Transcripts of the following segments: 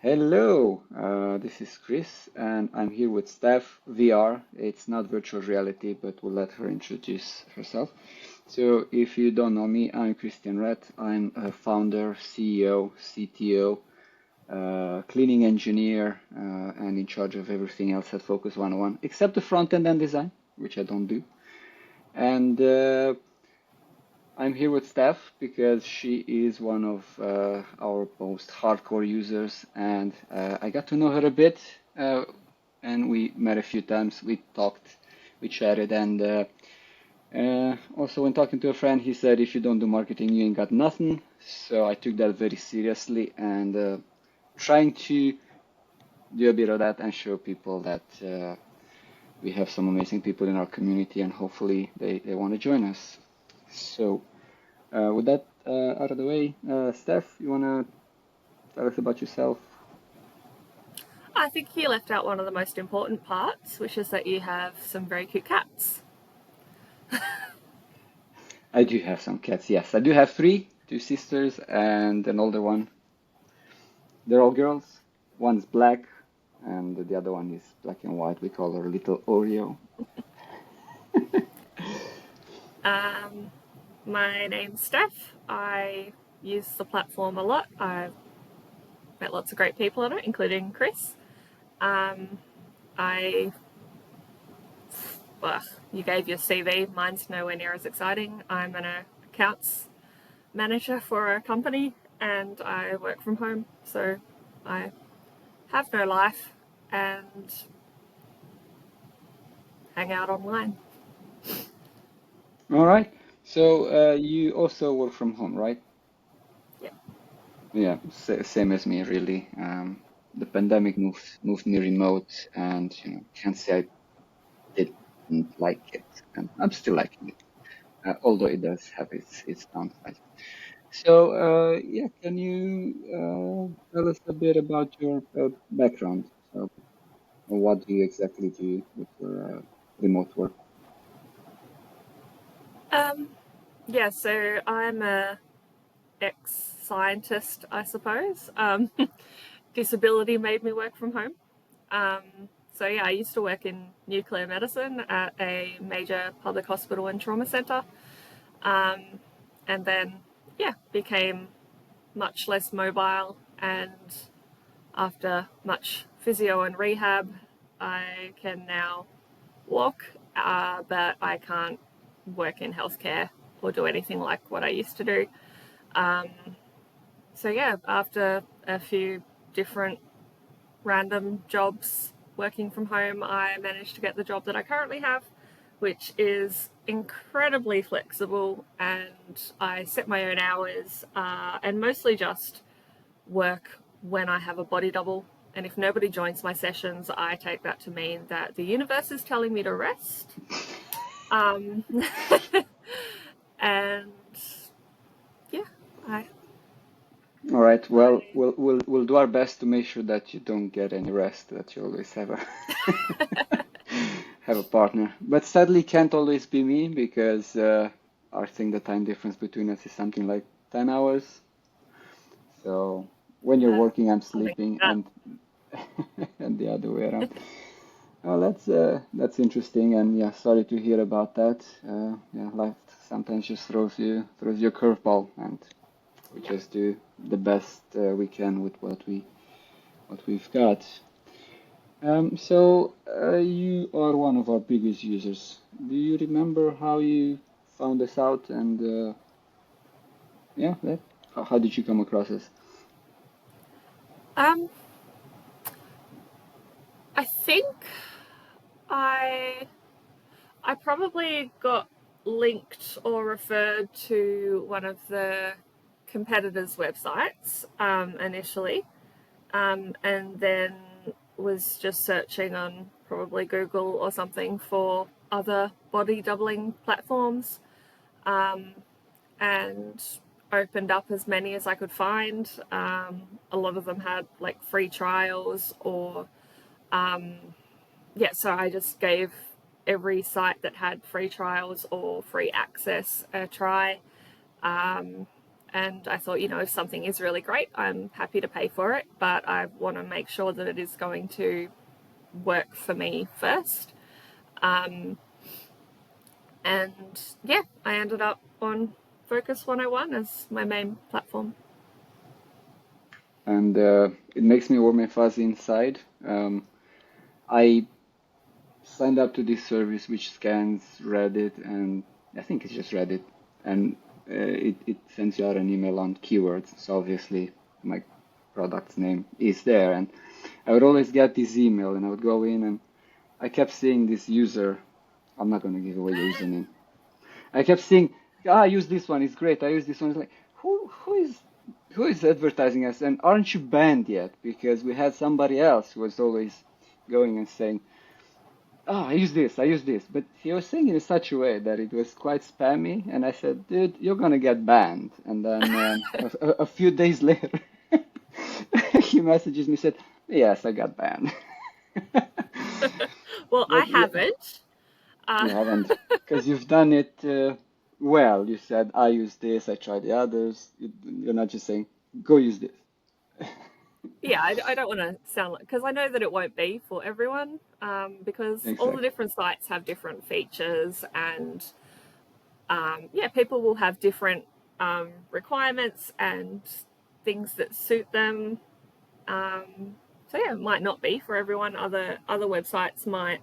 Hello, this is Chris, and I'm here with Steph VR. It's not virtual reality, but we'll let her introduce herself. So, if you don't know me, I'm Christian Rett. I'm a founder, CEO, CTO, cleaning engineer, and in charge of everything else at Focus 101, except the front end and design, which I don't do. And I'm here with Steph because she is one of our most hardcore users, and I got to know her a bit, and we met a few times. We talked, we chatted, and also when talking to a friend, he said, "If you don't do marketing, you ain't got nothing." So I took that very seriously, and trying to do a bit of that and show people that we have some amazing people in our community, and hopefully they want to join us. So. With that out of the way, Steph, you want to tell us about yourself? I think he left out one of the most important parts, which is that you have some very cute cats. I do have some cats, yes. I do have three, two sisters and an older one. They're all girls. One's black and the other one is black and white. We call her Little Oreo. Um, my name's Steph. I use the platform a lot. I've met lots of great people on it, including Chris. Um, I, well, you gave your CV. Mine's nowhere near as exciting. I'm an accounts manager for a company and I work from home. So I have no life and hang out online. All right. So you also work from home, right? Yeah. Yeah, same as me, really. The pandemic moved me remote, and can't say I didn't like it, and I'm still liking it. Although it does have its downsides. So, yeah, can you tell us a bit about your background? So, what do you exactly do with your remote work? Um, yeah, so I'm a ex-scientist, I suppose. Disability made me work from home. So yeah, I used to work in nuclear medicine at a major public hospital and trauma centre, and then yeah, became much less mobile. And after much physio and rehab, I can now walk, but I can't work in healthcare or do anything like what I used to do. Um, so yeah, after a few different random jobs working from home, I managed to get the job that I currently have, which is incredibly flexible, and I set my own hours and mostly just work when I have a body double. And if nobody joins my sessions, I take that to mean that the universe is telling me to rest. Um, and yeah, I, All right. Well, I we'll do our best to make sure that you don't get any rest, that you always have a have a partner. But sadly, can't always be me because I think the time difference between us is something like 10 hours. So when you're uh, working, I'm something sleeping, like that. and and the other way around. Oh, that's interesting, and yeah, sorry to hear about that. Yeah, life sometimes just throws you a curveball, and we just do the best we can with what we've got. So you are one of our biggest users. Do you remember how you found us out, and yeah, how did you come across us? Um, I think I I probably got linked or referred to one of the competitors' websites initially, and then was just searching on probably Google or something for other body doubling platforms, and opened up as many as I could find. A lot of them had like free trials or yeah, so I just gave every site that had free trials or free access a try. And I thought, if something is really great, I'm happy to pay for it, but I want to make sure that it is going to work for me first. And yeah, I ended up on Focus 101 as my main platform. And it makes me warm and fuzzy inside. I signed up to this service which scans Reddit, and I think it's just Reddit, and it sends you out an email on keywords. So obviously my product's name is there, and I would always get this email, and I would go in, and I kept seeing this user. I'm not going to give away the username. I kept seeing, I use this one, it's great. I use this one. It's like, who is advertising us? And aren't you banned yet? Because we had somebody else who was always going and saying, oh, I use this. But he was saying it in such a way that it was quite spammy. And I said, dude, you're going to get banned. And then a few days later, he messages me, said, yes, I got banned. Well, I But yeah, haven't. you Uh, haven't, because you've done it well. You said, I use this, I tried the others. You're not just saying, go use this. yeah, I don't want to sound like, because I know that it won't be for everyone, because all the Exactly. different sites have different features, and yeah, people will have different requirements and things that suit them. So yeah, it might not be for everyone. Other websites might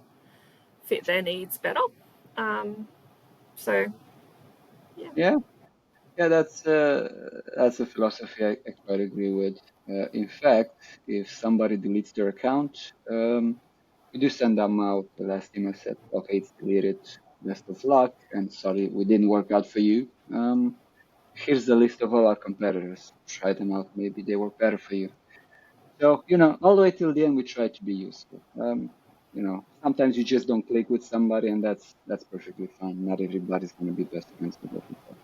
fit their needs better. Um, so yeah, Yeah, yeah, that's a philosophy I quite agree with. In fact, if somebody deletes their account, we do send them out the last email said, okay, it's deleted. Best of luck, and sorry, we didn't work out for you. Here's the list of all our competitors. Try them out. Maybe they work better for you. So, all the way till the end, we try to be useful. Sometimes you just don't click with somebody, and that's perfectly fine. Not everybody's going to be best friends with everybody.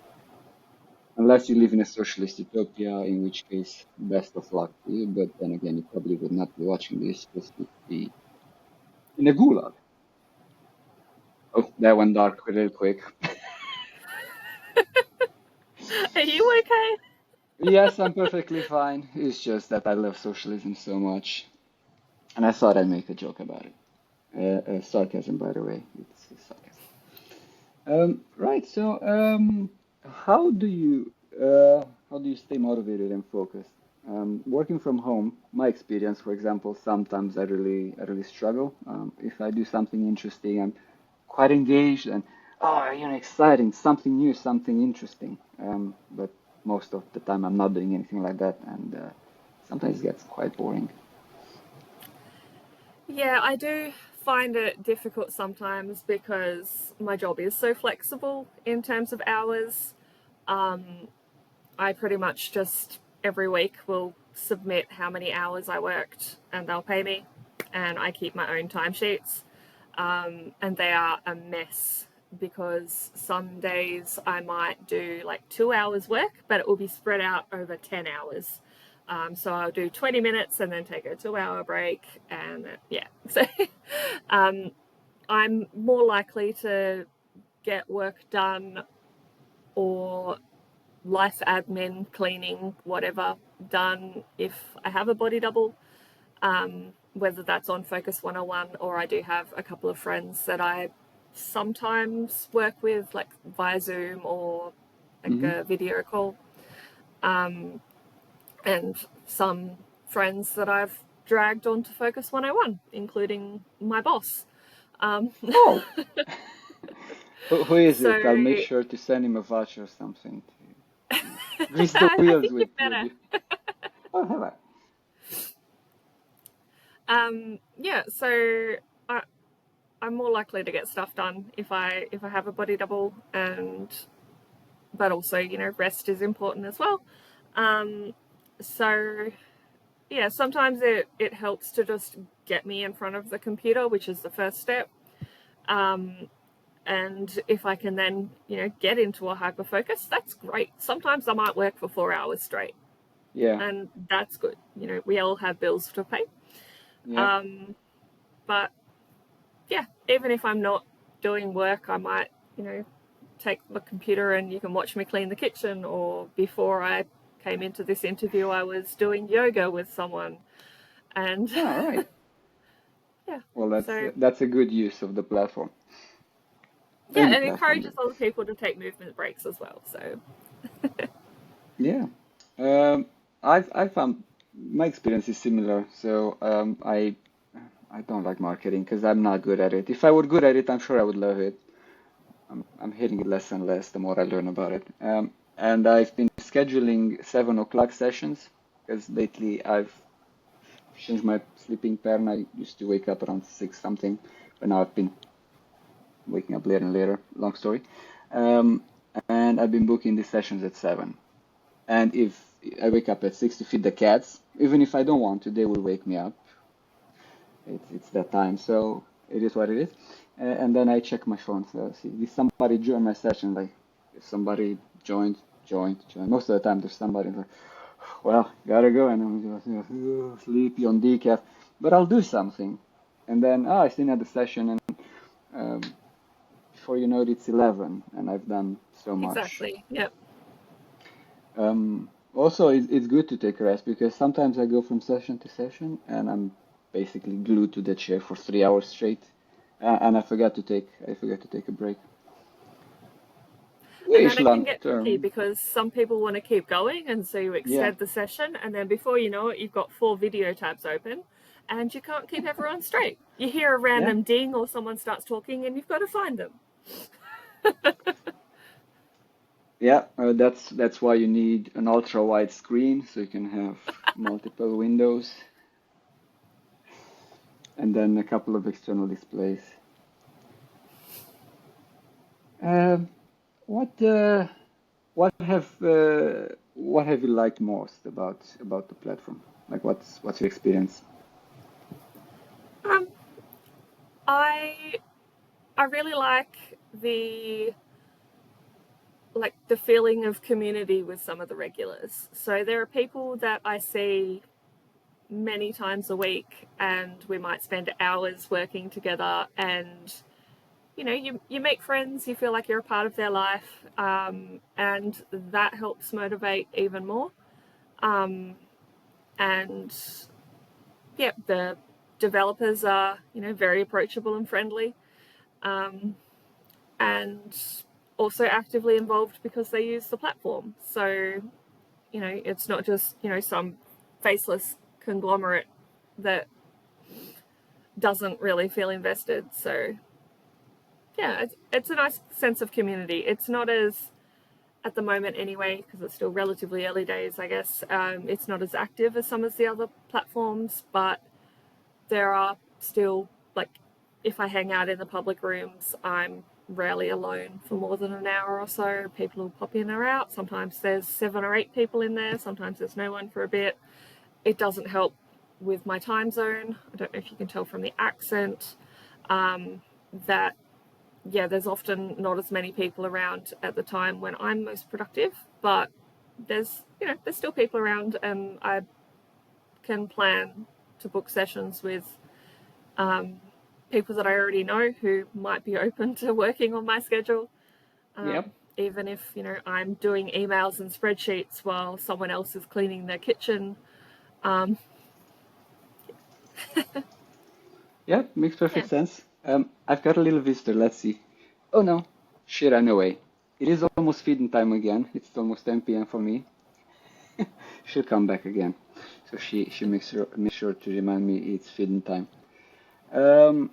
Unless you live in a socialist utopia, in which case, best of luck to you. But then again, you probably would not be watching this because you'd be in a gulag. Oh, that went dark real quick. are you okay? Yes, I'm perfectly fine. It's just that I love socialism so much, and I thought I'd make a joke about it. Sarcasm, by the way. It's sarcasm. Right. So, how do you stay motivated and focused? Working from home, my experience, for example, sometimes I really struggle. If I do something interesting, I'm quite engaged and exciting, something new, something interesting. But most of the time, I'm not doing anything like that, and sometimes it gets quite boring. Yeah, I do find it difficult sometimes because my job is so flexible in terms of hours. I pretty much just every week will submit how many hours I worked and they'll pay me, and I keep my own timesheets. And they are a mess because some days I might do like 2 hours work, but it will be spread out over 10 hours. So I'll do 20 minutes and then take a 2 hour break. And yeah, so I'm more likely to get work done or life admin, cleaning, whatever done if I have a body double, whether that's on Focus 101 or I do have a couple of friends that I sometimes work with, like via Zoom or like Hmm. a video call, and some friends that I've dragged onto Focus 101, including my boss. Um, Oh, who is so it? I'll make sure to send him a voucher or something to grease the I wheels think you with better. you. Oh, have I? Yeah, so I, I'm more likely to get stuff done if I have a body double, and but also rest is important as well. Um, so yeah, sometimes it helps to just get me in front of the computer, which is the first step. And if I can then get into a hyper focus, that's great. Sometimes I might work for 4 hours straight, Yeah, and that's good. We all have bills to pay. yeah. Um, but yeah, even if I'm not doing work, I might, take the computer and you can watch me clean the kitchen, or before I came into this interview I was doing yoga with someone. And All right. yeah, Well, so that's a good use of the platform. yeah, Any it platform, encourages really. other people to take movement breaks as well. So Yeah. I found my experience is similar. So I don't like marketing because I'm not good at it. If I were good at it, I'm sure I would love it. I'm hating it less and less the more I learn about it. And I've been scheduling 7 o'clock sessions because lately I've changed my sleeping pattern. I used to wake up around 6 something, but now I've been waking up later and later. Long story. Um, and I've been booking these sessions at 7. And if I wake up at 6 to feed the cats, even if I don't want to, they will wake me up. It's that time, so it is what it is. And then I check my phone. So see, did somebody join my session? Like, if somebody joined. Most of the time, there's somebody like, well, gotta go, and I'm just sleepy on decaf. But I'll do something, and then I still had the session, and um, before you know it, it's 11, and I've done so much. exactly, yep. Also, it's good to take a rest because sometimes I go from session to session and I'm basically glued to the chair for 3 hours straight, and I forgot to take a break. And Wish then it can long get tricky term, because some people want to keep going, and so you yeah, extend the session, and then before you know it, you've got 4 video tabs open, and you can't keep everyone straight. You hear a yeah, random ding, or someone starts talking, and you've got to find them. yeah. That's why you need an ultra wide screen so you can have multiple windows and then a couple of external displays. Um, what uh, what have you liked most about the platform? Like what's your experience? Um, I I really the the feeling of community with some of the regulars. So there are people that I see many times a week, and we might spend hours working together, and you make friends, you feel like you're a part of their life, and that helps motivate even more. And yeah, the developers are very approachable and friendly, and also actively involved because they use the platform. So it's not just some faceless conglomerate that doesn't really feel invested. So yeah, it's a nice sense of community. It's not as, at the moment anyway, because it's still relatively early days, I guess. It's not as active as some of the other platforms, but there are still, like, if I hang out in the public rooms, I'm rarely alone for more than an hour or so. People will pop in or out. Sometimes there's 7 or 8 people in there. Sometimes there's no one for a bit. It doesn't help with my time zone. I don't know if you can tell from the accent that yeah, there's often not as many people around at the time when I'm most productive, but there's still people around, and I can plan to book sessions with people that I already know who might be open to working on my schedule, Yep. even if I'm doing emails and spreadsheets while someone else is cleaning their kitchen. Um, Yep, makes yeah, perfect sense. I've got a little visitor. Let's see. Oh no, she ran away. It is almost feeding time again. It's almost 10 p.m. for me. She'll come back again. So she makes sure to remind me it's feeding time. Um,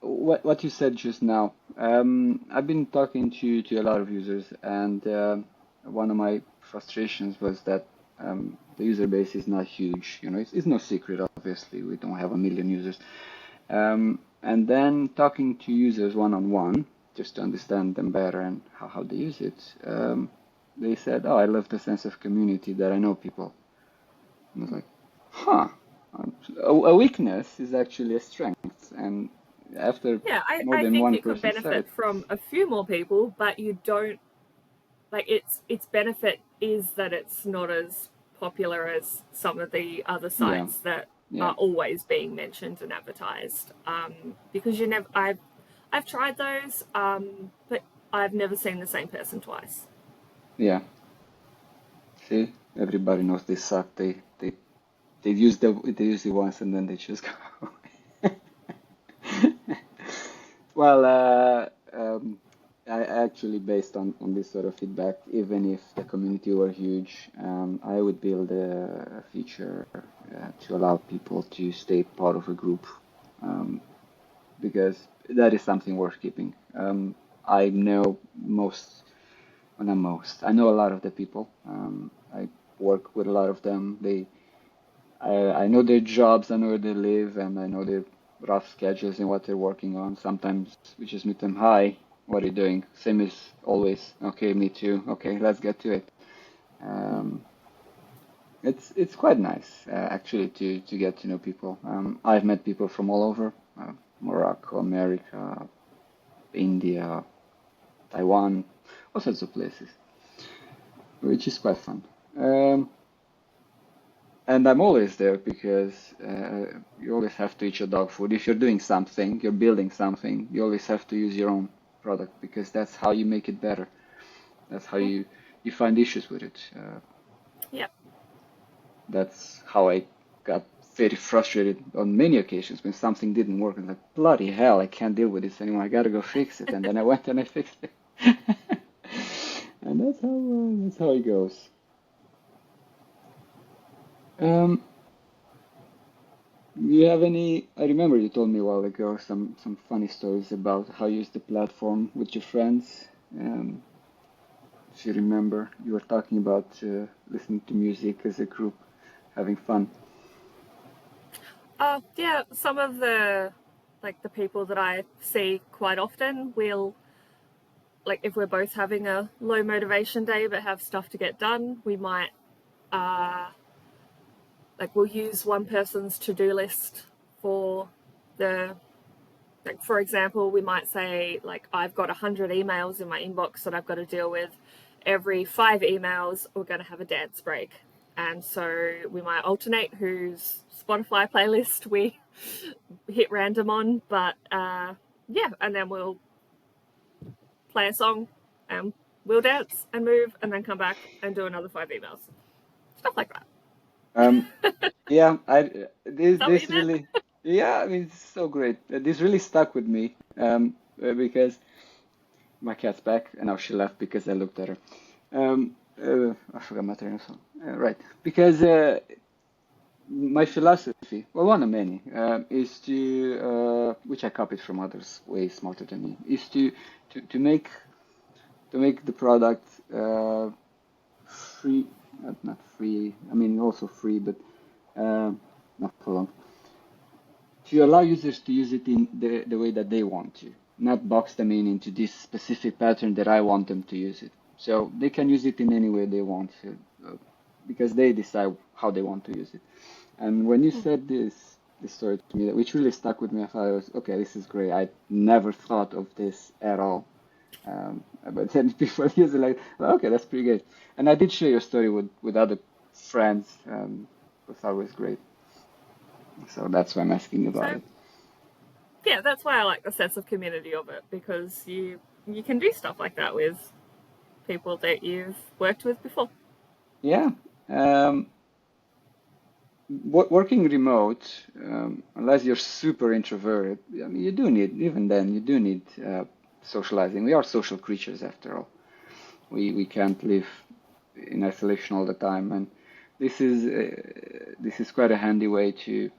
what you said just now. I've been talking to a lot of users, and one of my frustrations was that the user base is not huge. It's no secret, obviously. We don't have a million users. And then talking to users one on one, just to understand them better and how they use it, they said, "Oh, I love the sense of community that I know people." And I was like, "Huh, a weakness is actually a strength." And after yeah, more I than think one it could person said benefit it, from a few more people, but you don't, like, its benefit is that it's not as popular as some of the other yeah, sites that yeah, are always being mentioned and advertised. Because you never, I've tried those, but I've never seen the same person twice. Yeah. See, everybody knows they suck. They use it once and then they just go. Well, I actually, based on this sort of feedback, even if the community were huge, I would build a feature to allow people to stay part of a group, um, because that is something worth keeping. I know most, well, not most, I know a lot of the people. I work with a lot of them. I know their jobs, I know where they live, and I know their rough schedules and what they're working on. Sometimes we just meet them. Hi, what are you doing? Same as always. Okay, me too. Okay, let's get to it. Um, it's quite nice actually to get to know people. I've met people from all over, Morocco, America, India, Taiwan, all sorts of places, which is quite fun. Um, And I'm always there because you always have to eat your dog food. If you're doing something, you're building something, you always have to use your own product because that's how you make it better. That's how you find issues with it. Yep. That's how I got very frustrated on many occasions when something didn't work. And like, bloody hell, I can't deal with this anymore. I gotta go fix it. And then I went and I fixed it. And that's how it goes. Um, You have any? I remember you told me a while ago some funny stories about how you use the platform with your friends. Um, if you remember, you were talking about listening to music as a group, having fun. Yeah, some of the people that I see quite often will, like, if we're both having a low motivation day but have stuff to get done, we might uh we'll use one person's to-do list for the, like, for example, we might say, like, I've got 100 emails in my inbox that I've got to deal with. Every 5 emails we're going to have a dance break, and so we might alternate whose Spotify playlist we hit random on, but yeah, and then we'll play a song and we'll dance and move and then come back and do another 5 emails, stuff like that. Um, yeah, this Is that what you this meant? really, yeah, I mean, it's so great. This really stuck with me because my cat's back and now she left because I looked at her. I forgot my train of thought. Right, because my philosophy, well, one of many, is to, which I copied from others way smarter than me, is to make the product free, not free. I mean, also free, but uh, not for long. To allow users to use it in the way that they want to, not box them in into this specific pattern that I want them to use it. So they can use it in any way they want to, because they decide how they want to use it. And when you said this story to me, which really stuck with me, I thought it was okay. This is great. I never thought of this at all. But then people use it like, well, okay, that's pretty good. And I did share your story with other friends. I thought it was great. So that's why I'm asking about So it. yeah, that's why I like the sense of community of it, because you can do stuff like that with people that you've worked with before. Yeah. Um, Working remote, unless you're super introverted, I mean, you do need, even then, you do need socializing. We are social creatures after all. We can't live in isolation all the time, and this is quite a handy way to,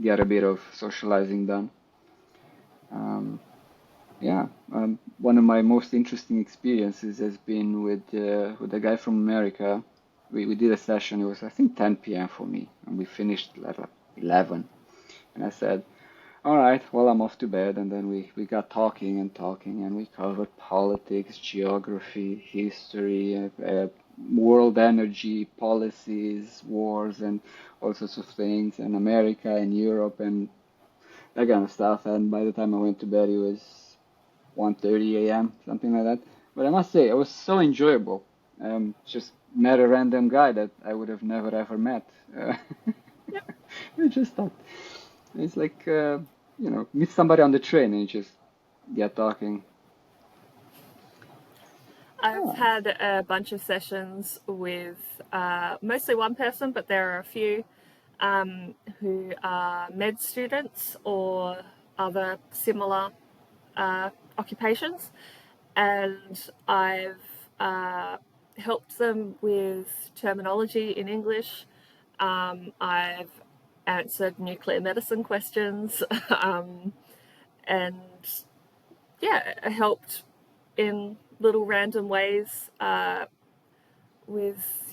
get a bit of socializing done. Um, yeah, one of my most interesting experiences has been with a guy from America. We did a session. It was, I think, 10 p.m. for me, and we finished at like 11. And I said, all right, well, I'm off to bed. And then we got talking and talking, and we covered politics, geography, history, world energy, policies, wars, and all sorts of things, and America and Europe and that kind of stuff. And by the time I went to bed, it was 1:30 a.m., something like that. But I must say, it was so enjoyable. Just met a random guy that I would have never ever met. Yep. We just talked. It's like, meet somebody on the train and you just get talking. I've Ah, had a bunch of sessions with mostly one person, but there are a few who are med students or other similar occupations, and I've helped them with terminology in English. I've answered nuclear medicine questions, and yeah, helped in little random ways with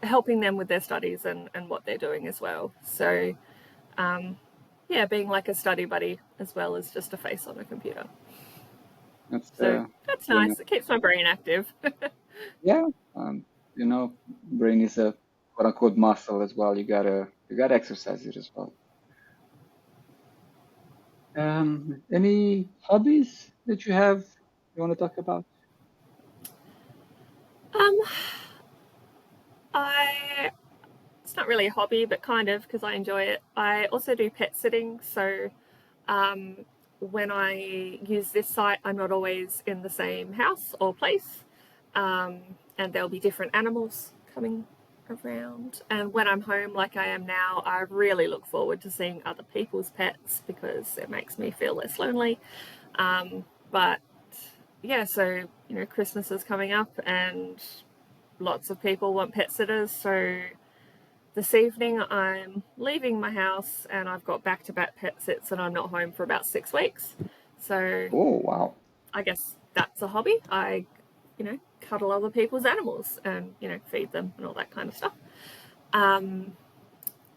helping them with their studies and what they're doing as well. So yeah, being like a study buddy as well as just a face on a computer. that's So that's very nice. nice. It keeps my brain active. Yeah, you know, brain is a quote unquote muscle as well. You gotta exercise it as well. Any hobbies that you have you want to talk about? um, I it's not really a hobby, but kind of because I enjoy it. I also do pet sitting, so um, when I use this site, I'm not always in the same house or place, and there'll be different animals coming around. And when I'm home, like I am now, I really look forward to seeing other people's pets because it makes me feel less lonely. But yeah, so Christmas is coming up, and lots of people want pet sitters, so this evening I'm leaving my house and I've got back to back pet sits and I'm not home for about 6 weeks. So Oh, wow. I guess that's a hobby. I, cuddle other people's animals and, feed them and all that kind of stuff. Um,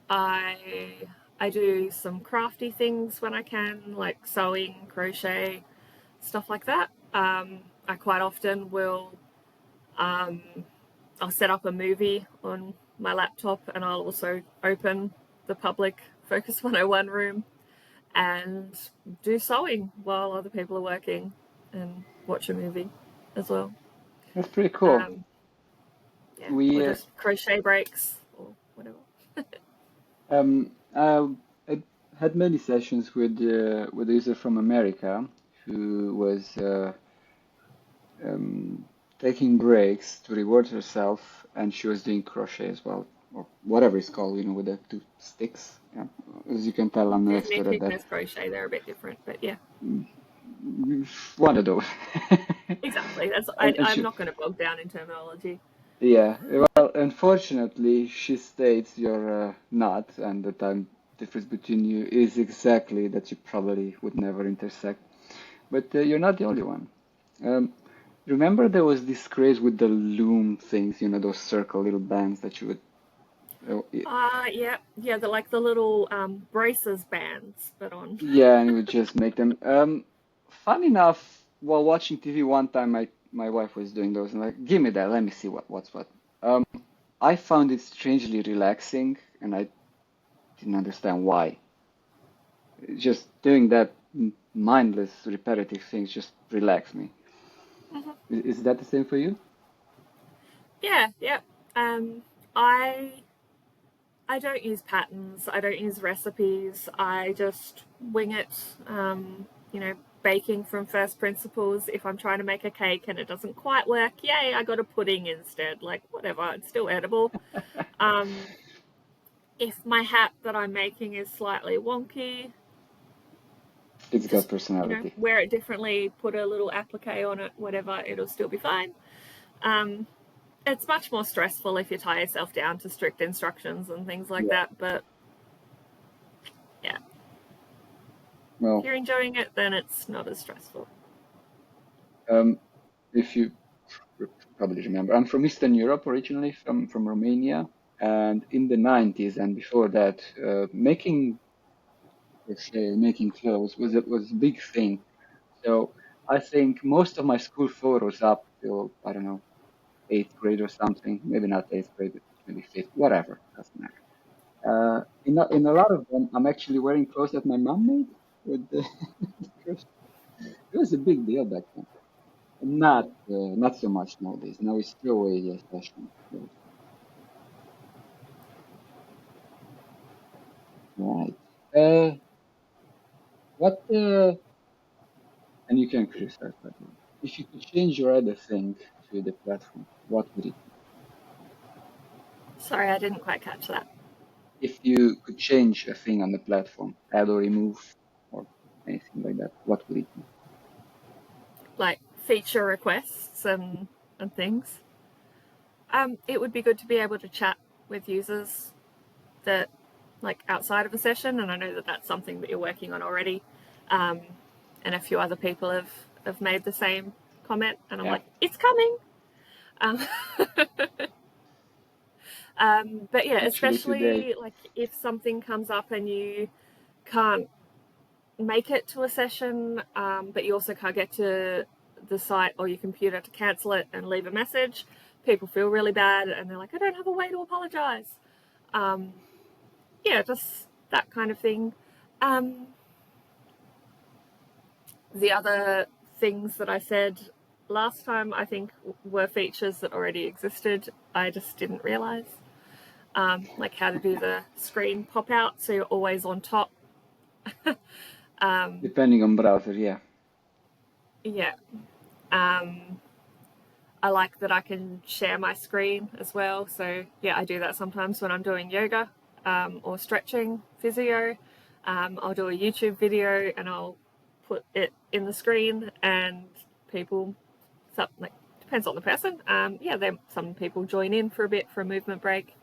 I I do some crafty things when I can, like sewing, crochet, stuff like that. I quite often will um, I'll set up a movie on my laptop and I'll also open the public Focus 101 room and do sewing while other people are working and watch a movie as well. That's pretty cool. Um, yeah, or We just crochet breaks or whatever. I had many sessions with a user from America who was um, taking breaks to reward herself, and she was doing crochet as well, or whatever it's called, with the two sticks. Yeah. As you can tell, I'm no There's expert at knitting, that. there's crochet, they're a bit different, but yeah, One of those. exactly. And I'm she, not going to bog down in terminology. yeah, well, unfortunately, she states you're not, and the time difference between you is exactly that you probably would never intersect. But you're not the only one. Um, remember there was this craze with the loom things, those circle little bands that you would. Yeah, yeah, they're like the little braces bands, but on. Yeah, and you would just make them. Fun enough, while watching TV one time, my wife was doing those, and like, give me that, let me see what's what. Um, I found it strangely relaxing, and I didn't understand why. Just doing that mindless, repetitive things just relax me. Is that the same for you? Yeah, yeah. Um, I I don't use patterns. I don't use recipes. I just wing it. Baking from first principles. If I'm trying to make a cake and it doesn't quite work, yay, I got a pudding instead. Like whatever, it's still edible. Um, if my hat that I'm making is slightly wonky, It's got just personality. wear it differently. Put a little applique on it. Whatever, it'll still be fine. Um, it's much more stressful if you tie yourself down to strict instructions and things like Yeah. that. But yeah, if Well, you're enjoying it, then it's not as stressful. um, if you probably remember, I'm from Eastern Europe originally, from Romania, and in the 90s and before that, making crochet, making clothes was a big thing. So I think most of my school photos up till, I don't know, eighth grade or something, maybe not eighth grade, but maybe fifth, whatever, doesn't matter. In a lot of them, I'm actually wearing clothes that my mom made with the crochet. It was a big deal back then. Not so much nowadays. Now it's still a fashion. Yes. Right. What and you can criticize, by the way. If you could change your other thing to the platform, what would it be? Sorry, I didn't quite catch that. If you could change a thing on the platform, add or remove or anything like that, what would it be? Like feature requests and things. It would be good to be able to chat with users that like outside of a session, and I know that that's something that you're working on already. Um, and a few other people have made the same comment, and I'm Yeah. like, it's coming. Um, but yeah, Actually, today, especially like if something comes up and you can't make it to a session, but you also can't get to the site or your computer to cancel it and leave a message, people feel really bad and they're like, I don't have a way to apologize. Yeah, just that kind of thing. Um, the other things that I said last time, I think, were features that already existed. I just didn't realize. Like how to do the screen pop out so you're always on top. depending on browser, yeah. Yeah. Um, I like that I can share my screen as well. So, yeah, I do that sometimes when I'm doing yoga or stretching, physio. I'll do a YouTube video and I'll put it in the screen, and people, like, depends on the person. Yeah, some people join in for a bit for a movement break.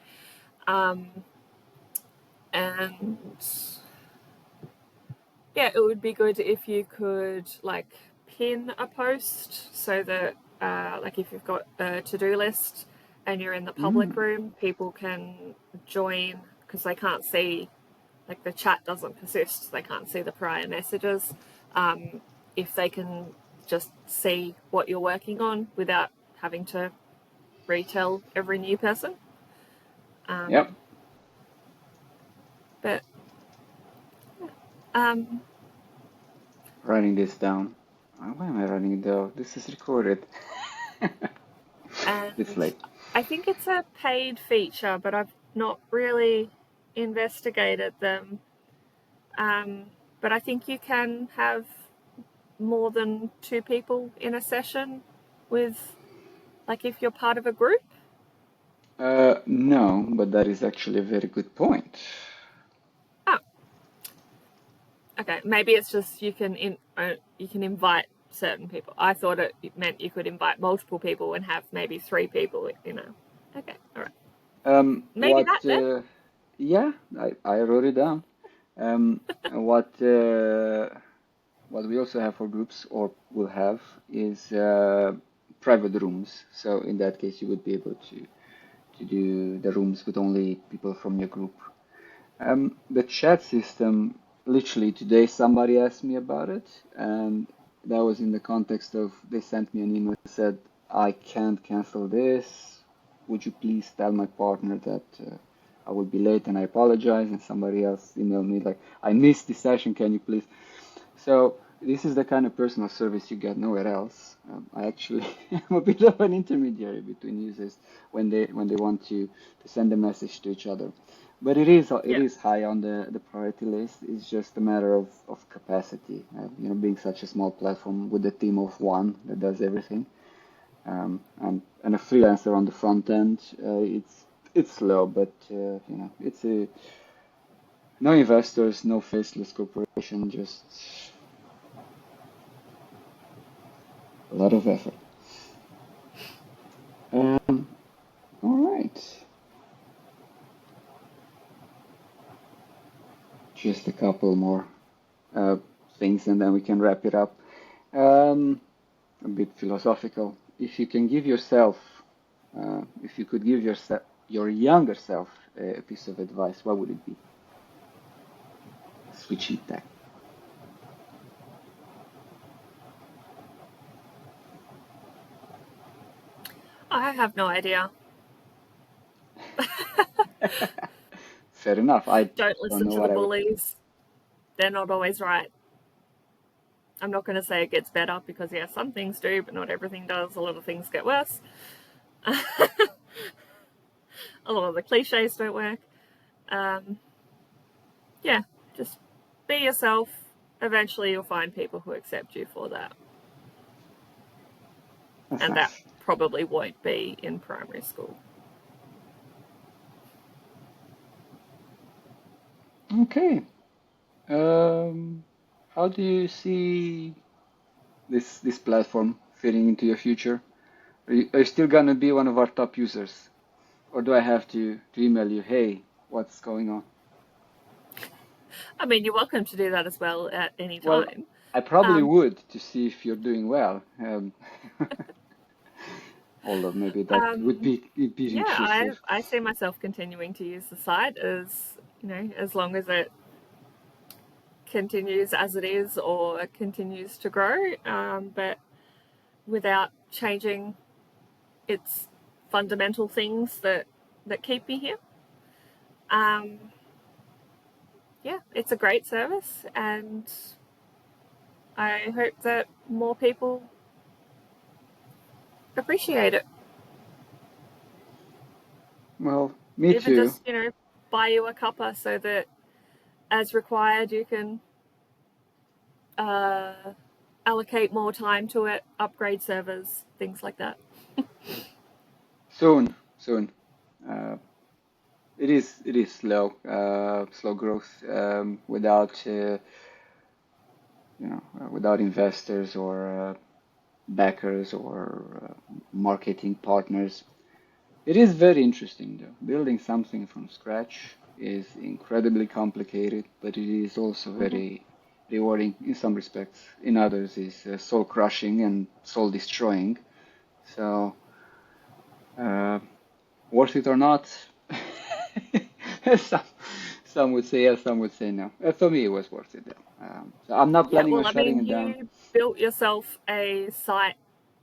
And yeah, it would be good if you could like pin a post so that like if you've got a to-do list and you're in the public Mm. room, people can join because they can't see, like the chat doesn't persist, they can't see the prior messages. If they can just see what you're working on without having to retell every new person. Yep. But um, Writing this down. Why am I writing it down? This is recorded. It's and late. I think it's a paid feature, but I've not really investigated them. But I think you can have more than two people in a session with, like, if you're part of a group. No, but that is actually a very good point. Oh, okay. Maybe it's just you can invite certain people. I thought it meant you could invite multiple people and have maybe three people. Okay, all right. Maybe What? that then. Yeah, I wrote it down. What? What we also have for groups, or will have, is private rooms. So in that case, you would be able to do the rooms with only people from your group. The chat system, literally today somebody asked me about it, and that was in the context of they sent me an email that said, I can't cancel this. Would you please tell my partner that I will be late and I apologize? And somebody else emailed me like, I missed this session, can you please? So this is the kind of personal service you get nowhere else. I actually am a bit of an intermediary between users when they want to send a message to each other. But it Yeah, is high on the priority list. It's just a matter of capacity. Being such a small platform with a team of one that does everything, and a freelancer on the front end, it's slow, but it's a no investors, no faceless corporation, just a lot of effort. All right, just a couple more uh, things, and then we can wrap it up. Um, a bit philosophical. If you could give your younger self a piece of advice, what would it be? Switching tack. I have no idea. Fair enough. I Don't don't listen know to the what I would. bullies. They're not always right. I'm not going to say it gets better because, yeah, some things do, but not everything does. A lot of things get worse. A lot of the cliches don't work. Um, yeah, just be yourself. Eventually, you'll find people who accept you for that. That's and that nice. probably won't be in primary school. Okay. Um, how do you see this platform fitting into your future? Are you still gonna be one of our top users, or do I have to email you, hey, what's going on? I mean, you're welcome to do that as well at any Well, time. I probably Um, would to see if you're doing well. Although maybe that would um, be yeah, I intrusive. I see myself continuing to use the site as as long as it continues as it is or continues to grow, but without changing its fundamental things that keep me here. Um, yeah, it's a great service, and I hope that more people appreciate it. Well, me Even too. just buy you a cuppa so that, as required, you can uh, allocate more time to it, upgrade servers, things like that. Soon, soon. Uh, it is slow growth without investors or backers or marketing partners. It is very interesting though. Building something from scratch is incredibly complicated, but it is also Mm-hmm. very rewarding in some respects. In others, is soul crushing and soul destroying. So, uh, worth it or not? some some would say yes, some would say no. For me, it was worth it though. So I'm not Yeah, planning on well, I shutting mean, it down. you built yourself a site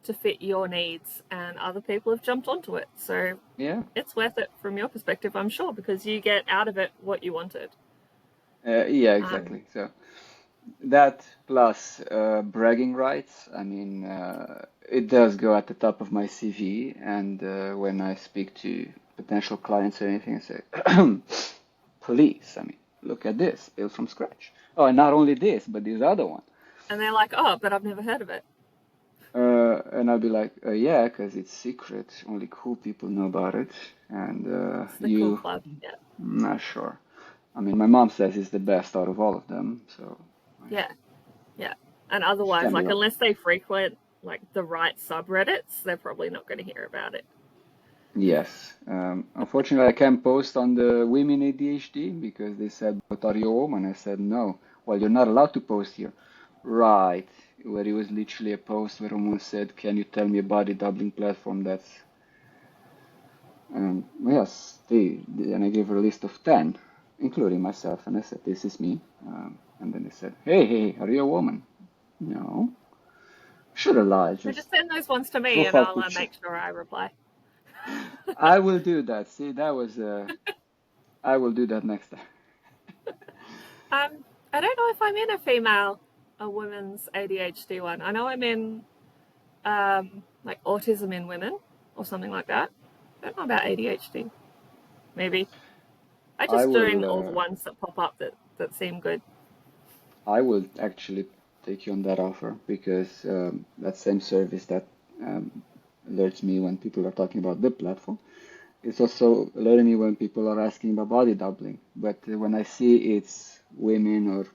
to fit your needs, and other people have jumped onto it. So Yeah, it's worth it from your perspective, I'm sure, because you get out of it what you wanted. yeah, Um, exactly. So that plus bragging rights. I mean, it does go at the top of my CV, and when I speak to potential clients or anything, I say, please, I mean, look at this, built from scratch. Oh, and not only this, but this other one. and they're like, oh, but I've never heard of it. And I'll be like, yeah, because it's secret. Only cool people know about it. And It's the cool club. Yeah. not sure. I mean, my mom says it's the best out of all of them, so Yeah. Yeah. And she otherwise, can be like, wrong. unless they frequent like the right subreddits, they're probably not going to hear about it. Yes. Unfortunately, I can't post on the women ADHD because they said, "But are you a woman?" I said, "No." Well, you're not allowed to post here. Right. Where it was literally a post where someone said, "Can you tell me a body doubling platform that's..." Yes, and I gave her a list of 10, including myself, and I said, "This is me." And then they said, "Hey, hey, are you a woman?" No. Should have lied. So just Just send those ones to me, and profile I'll picture. make sure I reply. I will do that. See, that was I will do that next time. I don't know if I'm in a women's ADHD one. I know I'm in like autism in women or something like that. I don't know about ADHD. Maybe I I just doing will all the ones that pop up that seem good. I will actually take you on that offer because that same service that um, alerts me when people are talking about the platform, it's also alerting me when people are asking about body doubling. But when I see it's women or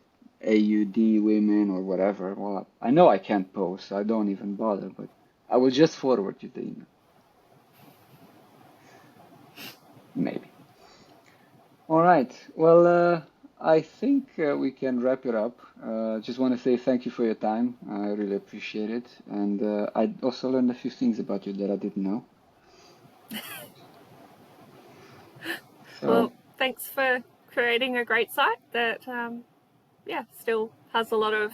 AUD women or whatever, well, I know I can't post, so I don't even bother. But I will just forward you the email, maybe. All right. Well, I think we can wrap it up. Just want to say thank you for your time. I really appreciate it. And I also learned a few things about you that I didn't know. So Well, thanks for creating a great site that yeah still has a lot of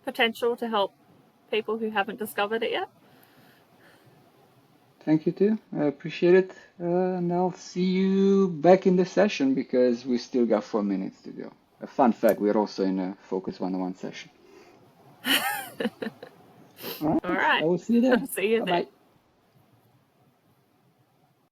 potential to help people who haven't discovered it yet. thank you too. I appreciate it. And I'll see you back in the session because we still got 4 minutes to go. A fun fact, we're also in a Focus 101 session. All All right. I right, will see you there. see you Bye there. bye.